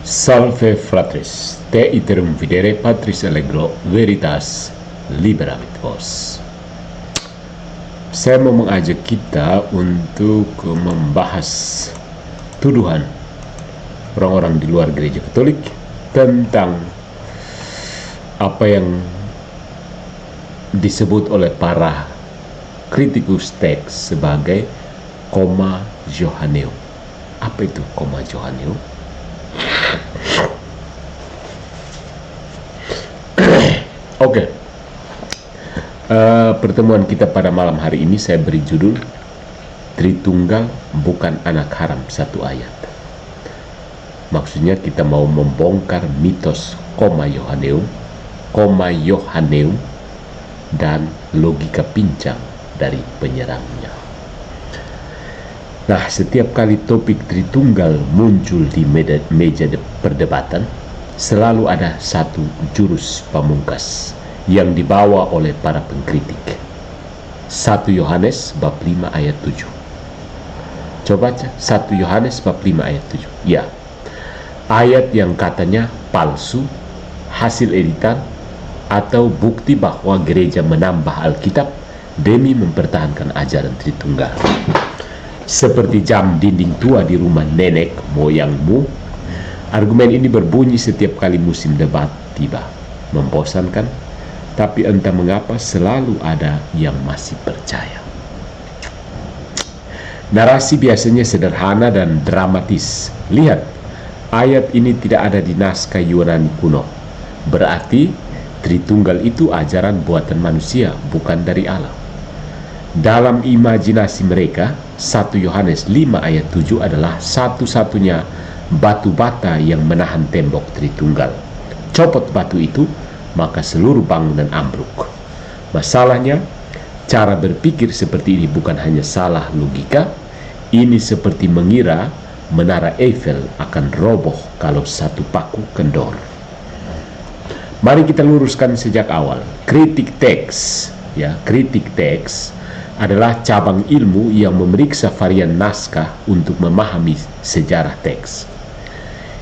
Salve fratres, te iterum videre Patris Allegro Veritas Liberamit Vos. Saya mau mengajak kita untuk membahas tuduhan orang-orang di luar gereja Katolik tentang apa yang disebut oleh para kritikus teks sebagai koma Johanneum. Apa itu koma Johanneum? Oke. Pertemuan kita pada malam hari ini saya beri judul Tritunggal bukan anak haram satu ayat. Maksudnya kita mau membongkar mitos koma Johanneum dan logika pincang dari penyerangnya. Nah, setiap kali topik Tritunggal muncul di meja perdebatan, selalu ada satu jurus pamungkas yang dibawa oleh para pengkritik. 1 Yohanes bab 5 ayat 7. Coba baca 1 Yohanes bab 5 ayat 7. Ya, ayat yang katanya palsu, hasil editan, atau bukti bahwa gereja menambah Alkitab demi mempertahankan ajaran Tritunggal. Seperti jam dinding tua di rumah nenek moyangmu, argumen ini berbunyi setiap kali musim debat tiba. Membosankan, tapi entah mengapa selalu ada yang masih percaya. Narasi biasanya sederhana dan dramatis. Lihat, ayat ini tidak ada di naskah Yunani kuno. Berarti Tritunggal itu ajaran buatan manusia, bukan dari Allah. Dalam imajinasi mereka, 1 Yohanes 5 ayat 7 adalah satu-satunya batu bata yang menahan tembok Tritunggal. Copot batu itu, maka seluruh bangunan ambruk. Masalahnya, cara berpikir seperti ini bukan hanya salah logika, ini seperti mengira menara Eiffel akan roboh kalau satu paku kendor. Mari kita luruskan sejak awal. Kritik teks adalah cabang ilmu yang memeriksa varian naskah untuk memahami sejarah teks.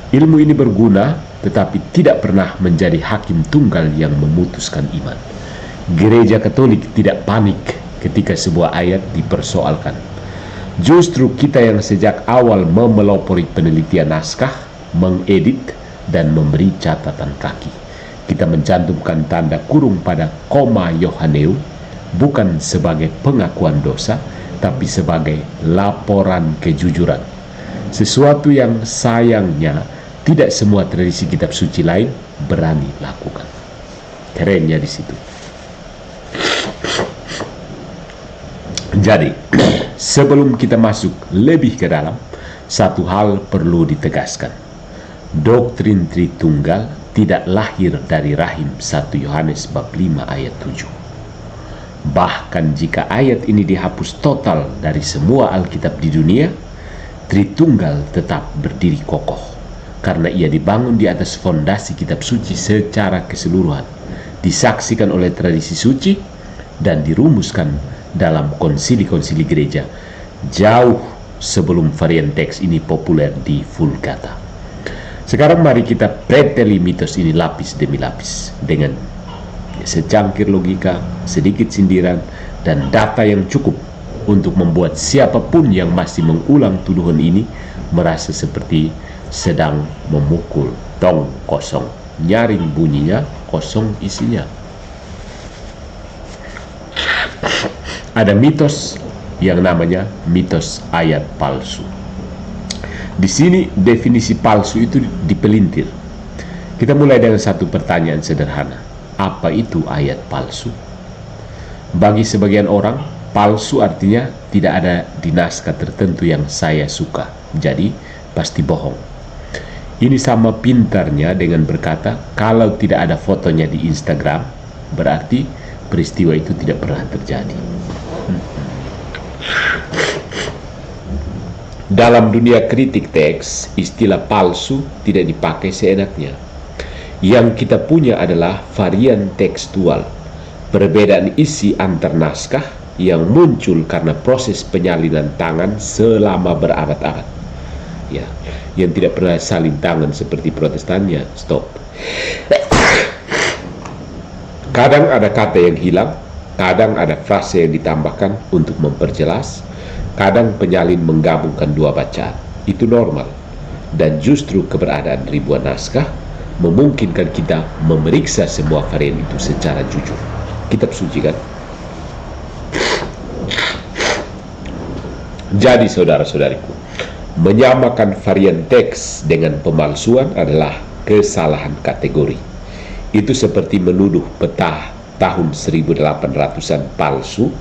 Ilmu ini berguna, tetapi tidak pernah menjadi hakim tunggal yang memutuskan iman. Gereja Katolik tidak panik ketika sebuah ayat dipersoalkan. Justru kita yang sejak awal memelopori penelitian naskah, mengedit, dan memberi catatan kaki. Kita mencantumkan tanda kurung pada koma Johanneum, bukan sebagai pengakuan dosa, tapi sebagai laporan kejujuran. Sesuatu yang sayangnya tidak semua tradisi kitab suci lain berani lakukan. Kerennya di situ. Jadi, sebelum kita masuk lebih ke dalam, satu hal perlu ditegaskan. Doktrin Tritunggal tidak lahir dari rahim 1 Yohanes bab 5 ayat 7. Bahkan jika ayat ini dihapus total dari semua Alkitab di dunia, Tritunggal tetap berdiri kokoh karena ia dibangun di atas fondasi kitab suci secara keseluruhan, disaksikan oleh tradisi suci, dan dirumuskan dalam konsili-konsili gereja jauh sebelum varian teks ini populer di Vulgata. Sekarang mari kita preteli mitos ini lapis demi lapis dengan secangkir logika, sedikit sindiran, dan data yang cukup untuk membuat siapapun yang masih mengulang tuduhan ini merasa seperti sedang memukul tong kosong. Nyaring bunyinya, kosong isinya. Ada mitos yang namanya mitos ayat palsu. Di sini definisi palsu itu dipelintir. Kita mulai dengan satu pertanyaan sederhana. Apa itu ayat palsu? Bagi sebagian orang, palsu artinya tidak ada di naskah tertentu yang saya suka, jadi pasti bohong. Ini sama pintarnya dengan berkata, kalau tidak ada fotonya di Instagram, berarti peristiwa itu tidak pernah terjadi. Dalam dunia kritik teks, istilah palsu tidak dipakai seenaknya. Yang kita punya adalah varian tekstual, perbedaan isi antar naskah yang muncul karena proses penyalinan tangan selama berabad-abad. ya, yang tidak pernah salin tangan seperti Protestannya. Stop. Kadang ada kata yang hilang, kadang ada frase yang ditambahkan untuk memperjelas, kadang penyalin menggabungkan dua bacaan. Itu normal, dan justru keberadaan ribuan naskah memungkinkan kita memeriksa semua varian itu secara jujur. Kitab suci kan? Jadi saudara-saudariku, menyamakan varian teks dengan pemalsuan adalah kesalahan kategori. Itu seperti menuduh peta tahun 1800-an palsu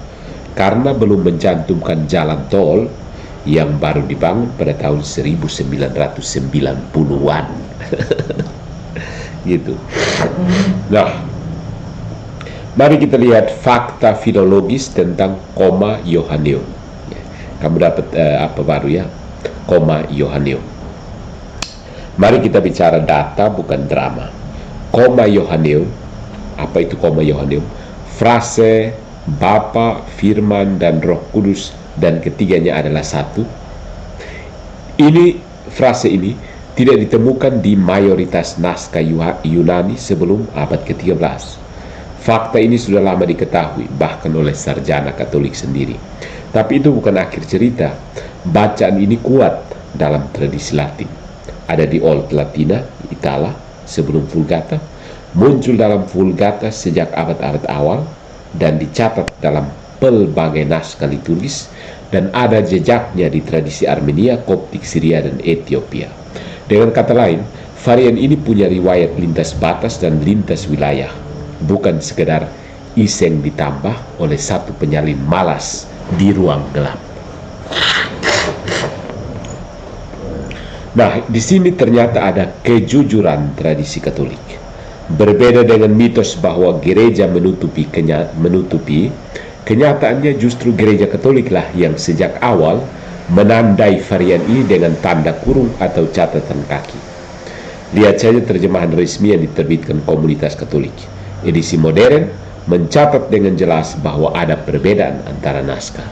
karena belum mencantumkan jalan tol yang baru dibangun pada tahun 1990-an. Gitu. Nah, mari kita lihat fakta filologis tentang koma Yohaneum. Kamu dapat apa baru ya? Koma Yohaneum. Mari kita bicara data, bukan drama. Koma Yohaneum. Apa itu koma Yohaneum? Frase Bapa, Firman, dan Roh Kudus, dan ketiganya adalah satu. Frase ini tidak ditemukan di mayoritas naskah Yunani sebelum abad ke-13. Fakta ini sudah lama diketahui, bahkan oleh sarjana Katolik sendiri. Tapi itu bukan akhir cerita. Bacaan ini kuat dalam tradisi Latin. Ada di Old Latina, Itala, sebelum Vulgata, muncul dalam Vulgata sejak abad-abad awal, dan dicatat dalam pelbagai naskah liturgis, dan ada jejaknya di tradisi Armenia, Koptik, Syria, dan Ethiopia. Dengan kata lain, varian ini punya riwayat lintas batas dan lintas wilayah, bukan sekedar iseng ditambah oleh satu penyalin malas di ruang gelap. Nah, di sini ternyata ada kejujuran tradisi Katolik. Berbeda dengan mitos bahwa gereja menutupi, kenyataannya justru gereja Katolik lah yang sejak awal menandai varian ini dengan tanda kurung atau catatan kaki. Lihat saja terjemahan resmi yang diterbitkan komunitas Katolik. Edisi modern mencatat dengan jelas bahwa ada perbedaan antara naskah.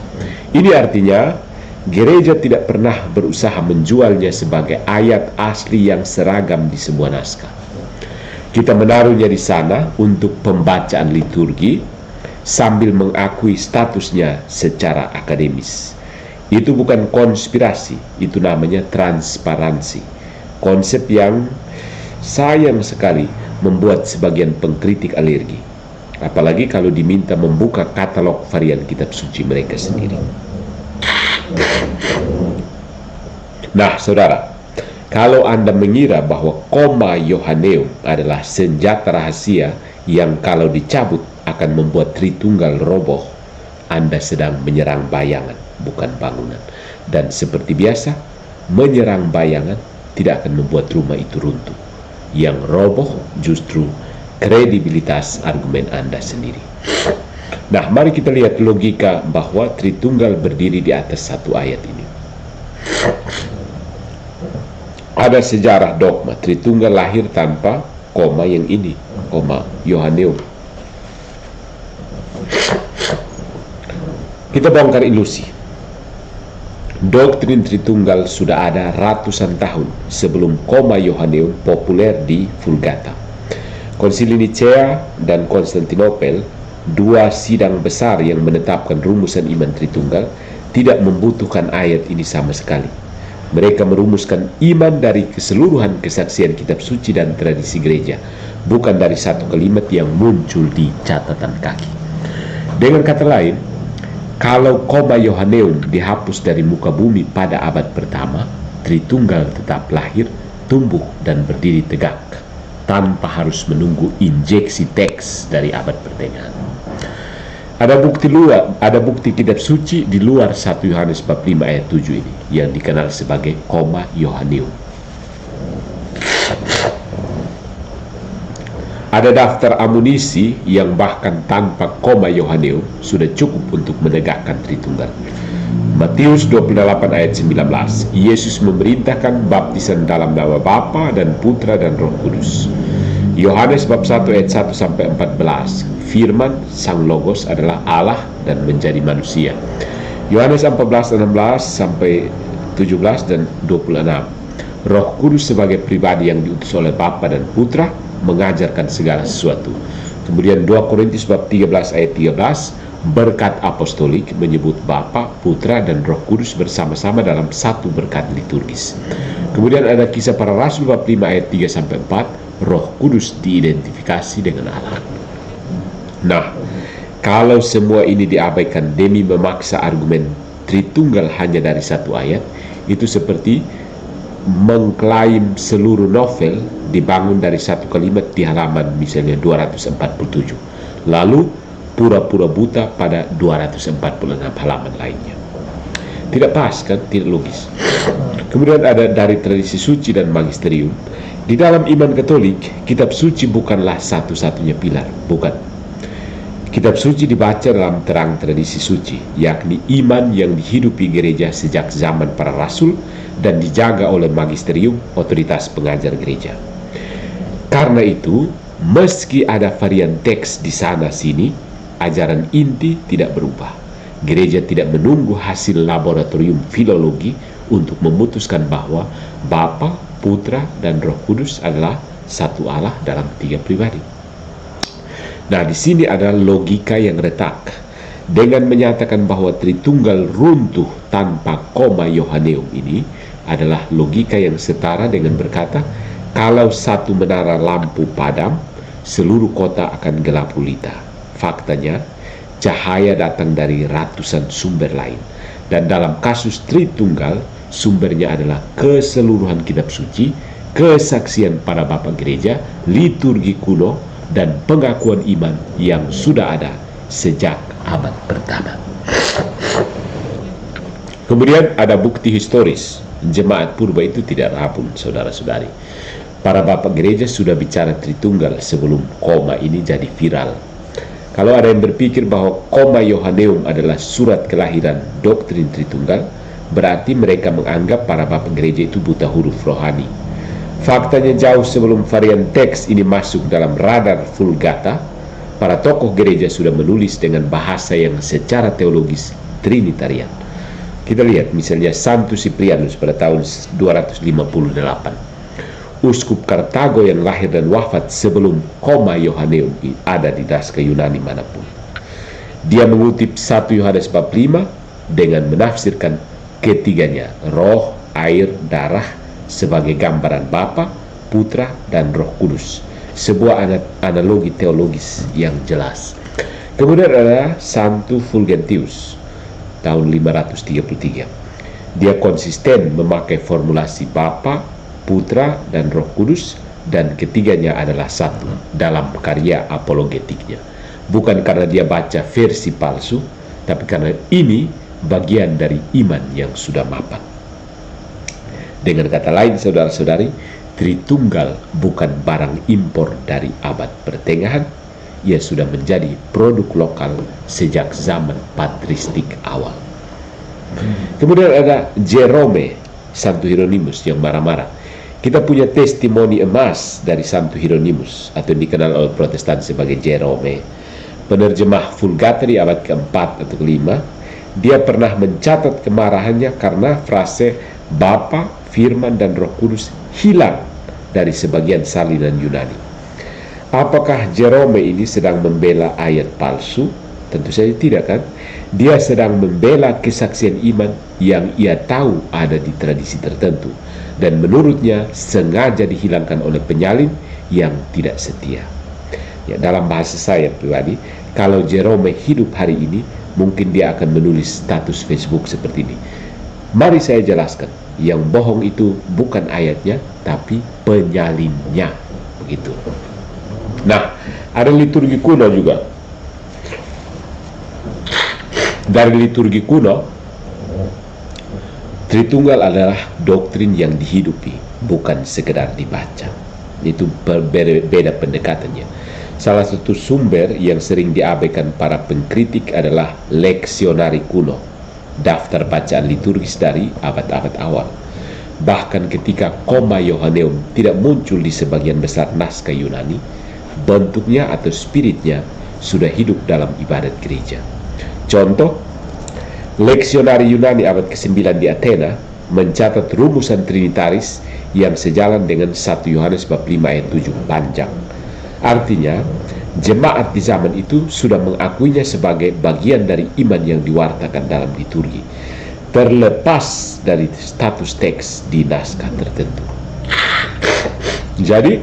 Ini artinya gereja tidak pernah berusaha menjualnya sebagai ayat asli yang seragam di semua naskah. Kita menaruhnya di sana untuk pembacaan liturgi sambil mengakui statusnya secara akademis. Itu bukan konspirasi, itu namanya transparansi. Konsep yang sayang sekali membuat sebagian pengkritik alergi. Apalagi kalau diminta membuka katalog varian kitab suci mereka sendiri. Nah, saudara, kalau Anda mengira bahwa koma Yohaneum adalah senjata rahasia yang kalau dicabut akan membuat Tritunggal roboh, Anda sedang menyerang bayangan, bukan bangunan. Dan seperti biasa, menyerang bayangan tidak akan membuat rumah itu runtuh. Yang roboh justru kredibilitas argumen Anda sendiri. Nah, mari kita lihat logika bahwa Tritunggal berdiri di atas satu ayat ini. Ada sejarah dogma Tritunggal lahir tanpa koma yang ini, koma Yohaneum. Kita bongkar ilusi. Doktrin Tritunggal sudah ada ratusan tahun sebelum koma Yohaneum populer di Vulgata. Konsili Nicea dan Konstantinopel, dua sidang besar yang menetapkan rumusan iman Tritunggal, tidak membutuhkan ayat ini sama sekali. Mereka merumuskan iman dari keseluruhan kesaksian kitab suci dan tradisi gereja, bukan dari satu kalimat yang muncul di catatan kaki. Dengan kata lain, kalau koma Yohaneum dihapus dari muka bumi pada abad pertama, Tritunggal tetap lahir, tumbuh, dan berdiri tegak, tanpa harus menunggu injeksi teks dari abad pertengahan. Ada bukti kitab suci di luar 1 Yohanes bab 5 ayat 7 ini, yang dikenal sebagai koma Yohaneum. Ada daftar amunisi yang bahkan tanpa koma Yohaneum sudah cukup untuk menegakkan Tritunggal. Matius 28 ayat 19, Yesus memerintahkan baptisan dalam nama Bapa dan Putra dan Roh Kudus. Yohanes bab 1 ayat 1 sampai 14, Firman Sang Logos adalah Allah dan menjadi manusia. Yohanes 14 16 sampai 17 dan 26. Roh Kudus sebagai pribadi yang diutus oleh Bapa dan Putra mengajarkan segala sesuatu. Kemudian 2 Korintus bab 13 ayat 13, berkat apostolik menyebut Bapa, Putra, dan Roh Kudus bersama-sama dalam satu berkat liturgis. Kemudian ada Kisah Para Rasul bab 5 ayat 3-4, Roh Kudus diidentifikasi dengan Allah. Nah, kalau semua ini diabaikan demi memaksa argumen Tritunggal hanya dari satu ayat, itu seperti mengklaim seluruh novel dibangun dari satu kalimat di halaman misalnya 247, lalu pura-pura buta pada 246 halaman lainnya. Tidak pas kan? Tidak logis. Kemudian ada dari tradisi suci dan magisterium. Di dalam iman Katolik, kitab suci bukanlah satu-satunya pilar, bukan. Kitab suci dibaca dalam terang tradisi suci, yakni iman yang dihidupi gereja sejak zaman para rasul dan dijaga oleh magisterium, otoritas pengajar gereja. Karena itu, meski ada varian teks di sana-sini, ajaran inti tidak berubah. Gereja tidak menunggu hasil laboratorium filologi untuk memutuskan bahwa Bapa, Putra, dan Roh Kudus adalah satu Allah dalam tiga pribadi. Nah, di sini ada logika yang retak. Dengan menyatakan bahwa Tritunggal runtuh tanpa koma Yohaneum ini adalah logika yang setara dengan berkata, kalau satu menara lampu padam, seluruh kota akan gelap gulita. Faktanya, cahaya datang dari ratusan sumber lain. Dan dalam kasus Tritunggal, sumbernya adalah keseluruhan kitab suci, kesaksian para bapak gereja, liturgi kuno, dan pengakuan iman yang sudah ada sejak abad pertama. Kemudian ada bukti historis. Jemaat purba itu tidak rabun, saudara-saudari. Para bapak gereja sudah bicara Tritunggal sebelum koma ini jadi viral. Kalau ada yang berpikir bahwa koma Yohaneum adalah surat kelahiran doktrin Tritunggal, berarti mereka menganggap para bapak gereja itu buta huruf rohani. Faktanya jauh sebelum varian teks ini masuk dalam radar Vulgata, para tokoh gereja sudah menulis dengan bahasa yang secara teologis Trinitarian. Kita lihat misalnya Santo Cyprianus pada tahun 258. Uskup Kartago yang lahir dan wafat sebelum koma Yohaneum ada di naskah Yunani manapun. Dia mengutip 1 Yohanes bab 5 dengan menafsirkan ketiganya, roh, air, darah, sebagai gambaran Bapa, Putra, dan Roh Kudus. Sebuah analogi teologis yang jelas. Kemudian ada Santo Fulgentius tahun 533. Dia konsisten memakai formulasi Bapa, Putra, dan Roh Kudus, dan ketiganya adalah satu dalam karya apologetiknya. Bukan karena dia baca versi palsu, tapi karena ini bagian dari iman yang sudah mapan. Dengan kata lain, saudara-saudari, Tritunggal bukan barang impor dari abad pertengahan. Ia sudah menjadi produk lokal sejak zaman patristik awal. Kemudian ada Jerome, Santo Hieronymus yang marah-marah. Kita punya testimoni emas dari Santo Hieronymus, atau dikenal oleh Protestan sebagai Jerome, penerjemah Vulgata di abad keempat atau kelima. Dia pernah mencatat kemarahannya karena frase Bapa, Firman, dan Roh Kudus hilang dari sebagian salinan Yunani. Apakah Jerome ini sedang membela ayat palsu? Tentu saja tidak, kan? Dia sedang membela kesaksian iman yang ia tahu ada di tradisi tertentu, dan menurutnya sengaja dihilangkan oleh penyalin yang tidak setia. Ya, dalam bahasa saya pribadi, kalau Jerome hidup hari ini, mungkin dia akan menulis status Facebook seperti ini. Mari saya jelaskan, yang bohong itu bukan ayatnya, tapi penyalinnya. Begitu. Nah, ada liturgi kuno juga. Dari liturgi kuno, Tritunggal adalah doktrin yang dihidupi, bukan sekedar dibaca. Itu berbeda pendekatannya. Salah satu sumber yang sering diabaikan para pengkritik adalah leksionari kuno, daftar bacaan liturgis dari abad-abad awal. Bahkan ketika koma Yohaneum tidak muncul di sebagian besar naskah Yunani, bentuknya atau spiritnya sudah hidup dalam ibadat gereja. Contoh, leksionari Yunani abad ke-9 di Athena mencatat rumusan trinitaris yang sejalan dengan 1 Yohanes bab 5 ayat 7 panjang. Artinya, jemaat di zaman itu sudah mengakuinya sebagai bagian dari iman yang diwartakan dalam liturgi, terlepas dari status teks di naskah tertentu. Jadi,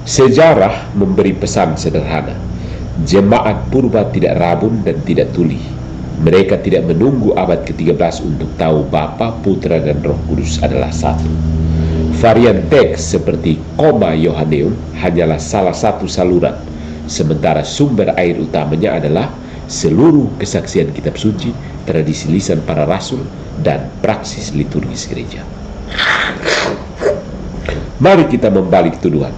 sejarah memberi pesan sederhana. Jemaat purba tidak rabun dan tidak tuli. Mereka tidak menunggu abad ke-13 untuk tahu Bapa, Putra, dan Roh Kudus adalah satu. Varian teks seperti koma Yohaneum hanyalah salah satu saluran, sementara sumber air utamanya adalah seluruh kesaksian kitab suci, tradisi lisan para rasul, dan praksis liturgis gereja. Mari kita membalik tuduhan.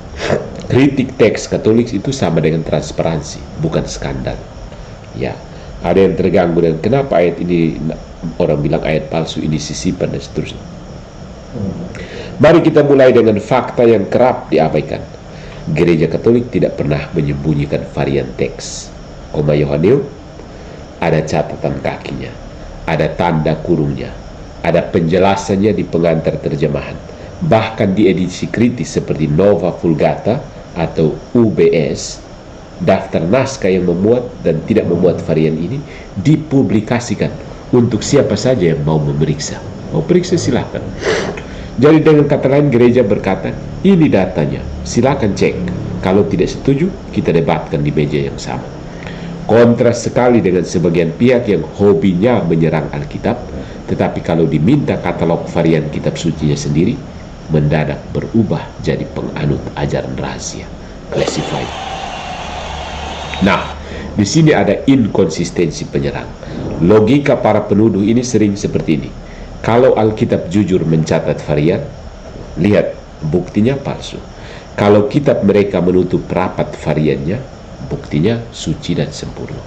Kritik teks Katolik itu sama dengan transparansi, bukan skandal. Ya, ada yang terganggu dengan kenapa ayat ini, orang bilang ayat palsu ini sisipan dan seterusnya. Mari kita mulai dengan fakta yang kerap diabaikan. Gereja Katolik tidak pernah menyembunyikan varian teks. Koma Yohaneum, ada catatan kakinya, ada tanda kurungnya, ada penjelasannya di pengantar terjemahan. Bahkan di edisi kritis seperti Nova Vulgata atau UBS, daftar naskah yang memuat dan tidak memuat varian ini dipublikasikan untuk siapa saja yang mau memeriksa. Mau periksa silakan. Jadi dengan kata lain, gereja berkata, ini datanya, silakan cek. Kalau tidak setuju, kita debatkan di meja yang sama. Kontras sekali dengan sebagian pihak yang hobinya menyerang Alkitab, tetapi kalau diminta katalog varian kitab sucinya sendiri, mendadak berubah jadi penganut ajaran rahasia, classified. Nah, di sini ada inkonsistensi penyerang. Logika para penuduh ini sering seperti ini. Kalau Alkitab jujur mencatat varian, lihat buktinya palsu. Kalau kitab mereka menutup rapat variannya, buktinya suci dan sempurna.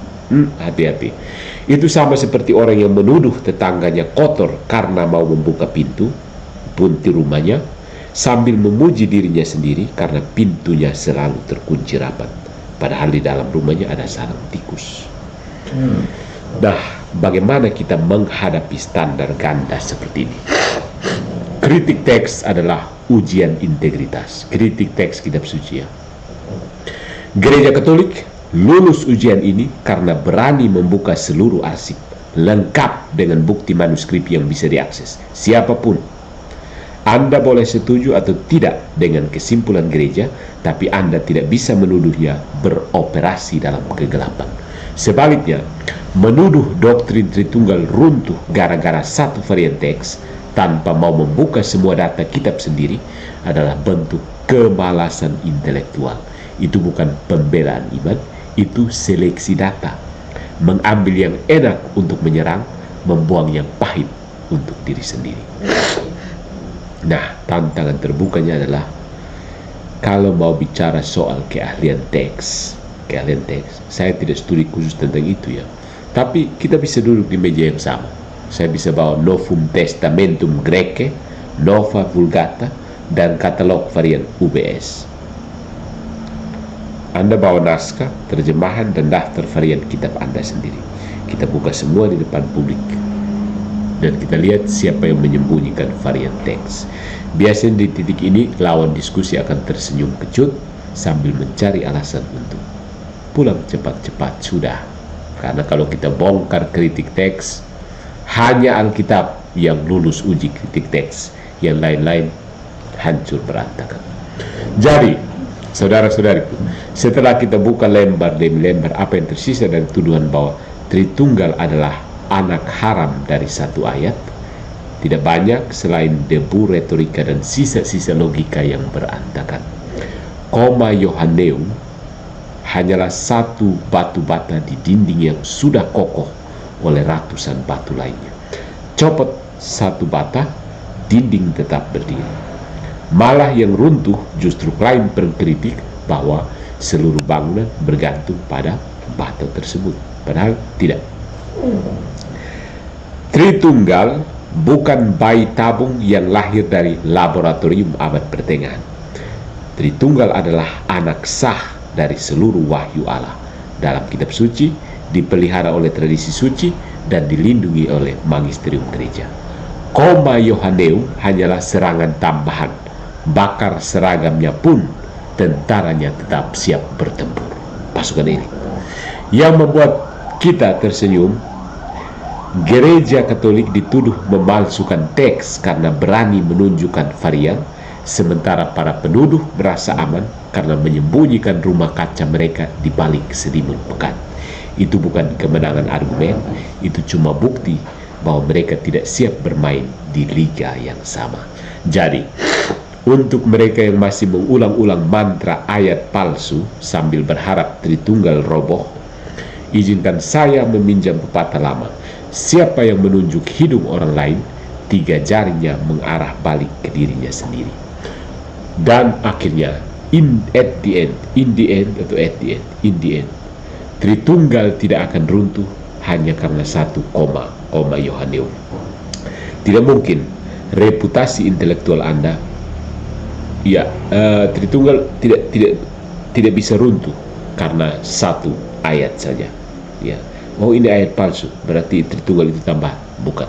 Hati-hati. Itu sama seperti orang yang menuduh tetangganya kotor karena mau membuka pintu rumahnya, sambil memuji dirinya sendiri karena pintunya selalu terkunci rapat, padahal di dalam rumahnya ada sarang tikus. Nah, bagaimana kita menghadapi standar ganda seperti ini? Kritik teks adalah ujian integritas. Kritik teks kitab suci ya. Gereja Katolik lulus ujian ini karena berani membuka seluruh arsip, lengkap dengan bukti manuskrip yang bisa diakses siapapun. Anda boleh setuju atau tidak dengan kesimpulan gereja, tapi Anda tidak bisa menuduhnya beroperasi dalam kegelapan. Sebaliknya, menuduh doktrin Tritunggal runtuh gara-gara satu varian teks tanpa mau membuka semua data kitab sendiri adalah bentuk kemalasan intelektual. Itu bukan pembelaan iman, itu seleksi data. Mengambil yang enak untuk menyerang, membuang yang pahit untuk diri sendiri. Nah, tantangan terbukanya adalah kalau mau bicara soal keahlian teks, saya tidak studi khusus tentang itu ya. Tapi kita bisa duduk di meja yang sama. Saya bisa bawa Novum Testamentum Graece, Nova Vulgata, dan katalog varian UBS. Anda bawa naskah, terjemahan, dan daftar varian kitab Anda sendiri. Kita buka semua di depan publik. Dan kita lihat siapa yang menyembunyikan varian teks. Biasanya di titik ini, lawan diskusi akan tersenyum kecut sambil mencari alasan untuk pulang cepat-cepat sudah. Karena kalau kita bongkar kritik teks, hanya Alkitab yang lulus uji kritik teks, yang lain-lain hancur berantakan. Jadi, saudara-saudariku, setelah kita buka lembar demi lembar apa yang tersisa dari tuduhan bahwa Tritunggal adalah anak haram dari satu ayat, tidak banyak selain debu retorika dan sisa-sisa logika yang berantakan. Koma Yohaneum hanyalah satu batu bata di dinding yang sudah kokoh oleh ratusan batu lainnya. Copot satu bata, dinding tetap berdiri. Malah yang runtuh justru klaim pengkritik bahwa seluruh bangunan bergantung pada bata tersebut. Padahal tidak. Tritunggal bukan bayi tabung yang lahir dari laboratorium abad pertengahan. Tritunggal adalah anak sah dari seluruh wahyu Allah. Dalam kitab suci, dipelihara oleh tradisi suci, dan dilindungi oleh magisterium gereja. Koma Yohaneum hanyalah serangan tambahan. Bakar seragamnya pun tentaranya tetap siap bertempur. Pasukan ini yang membuat kita tersenyum. Gereja Katolik dituduh memalsukan teks karena berani menunjukkan varian, sementara para penuduh merasa aman karena menyembunyikan rumah kaca mereka di balik selimut pekat. Itu bukan kemenangan argumen, itu cuma bukti bahwa mereka tidak siap bermain di liga yang sama. Jadi, untuk mereka yang masih mengulang-ulang mantra ayat palsu sambil berharap Tritunggal roboh, izinkan saya meminjam pepatah lama. Siapa yang menunjuk hidung orang lain, 3 jarinya mengarah balik ke dirinya sendiri. Dan akhirnya, in the end, Tritunggal tidak akan runtuh hanya karena satu koma Yohaneum. Tidak mungkin reputasi intelektual Anda, Tritunggal tidak bisa runtuh karena satu ayat saja. Ya, oh ini ayat palsu, berarti Tritunggal itu tambah. Bukan.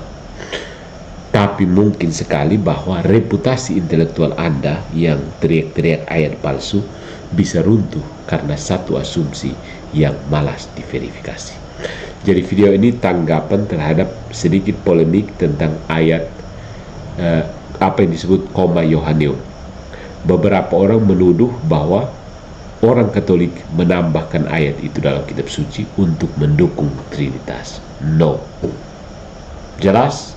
Tapi mungkin sekali bahwa reputasi intelektual Anda yang teriak-teriak ayat palsu bisa runtuh karena satu asumsi yang malas diverifikasi. Jadi video ini tanggapan terhadap sedikit polemik tentang ayat apa yang disebut koma Yohaneum. Beberapa orang menuduh bahwa orang Katolik menambahkan ayat itu dalam kitab suci untuk mendukung Trinitas. No. Jelas?